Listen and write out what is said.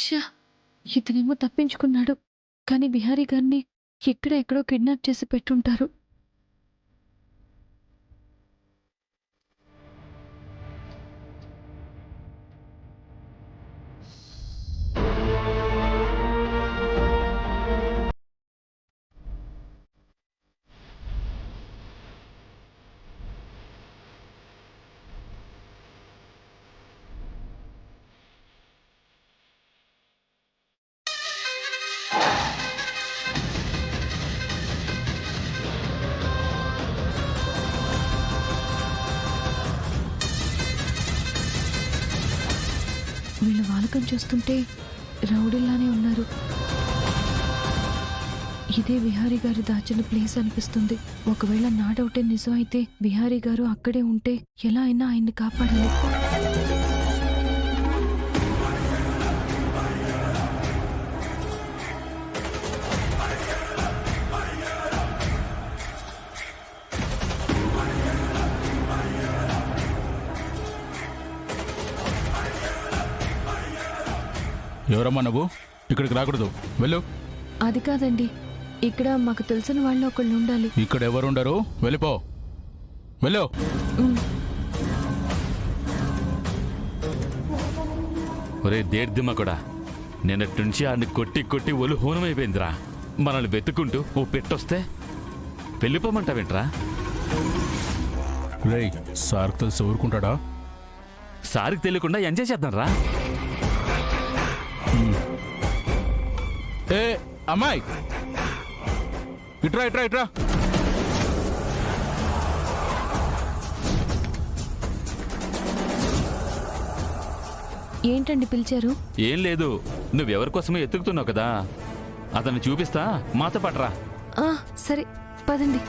ఛ! ఇతనేమో తప్పించుకున్నాడు. కానీ బిహారీ గారిని ఎక్కడో కిడ్నాప్ చేసి పెట్టుంటారు. వీళ్ళ వాలకం చూస్తుంటే రౌడీల్లానే ఉన్నారు. ఇదే బిహారీ గారు దాచిన ప్లేస్ అనిపిస్తుంది. ఒకవేళ నా డౌటే నిజం అయితే బిహారీ గారు అక్కడే ఉంటే ఎలా అయినా ఆయన్ని కాపాడాలి. ఎవరమ్మా నువ్వు? ఇక్కడికి రాకూడదు, వెళ్ళు. అది కాదండి, ఇక్కడ మాకు తెలిసిన వాళ్ళు ఒకళ్ళు ఉండాలి. ఇక్కడ ఎవరుండరు, వెళ్ళిపో, వెళ్ళు. ఒరే దేర్దిమ్మ కూడా నిన్నటి నుంచి ఆడిని కొట్టి కొట్టి ఒలు హోనమైపోయిందిరా. మనల్ని వెతుక్కుంటూ ఓ పెట్టొస్తే వెళ్ళిపోమంటావేంట్రా? రేయ్, సార్కి తెలిసి ఊరుకుంటాడా? సారికి తెలియకుండా ఎంజాయ్ చేద్దాం రా. ఏ అమ్మాయి, ఇట్రా ఇట్రా ఇట్రా. ఏంటండి పిలిచారు? ఏం లేదు, నువ్వెవరి కోసమో ఎత్తుకుతున్నావు కదా, అతన్ని చూపిస్తా, మాతో పట్రా. సరే పదండి.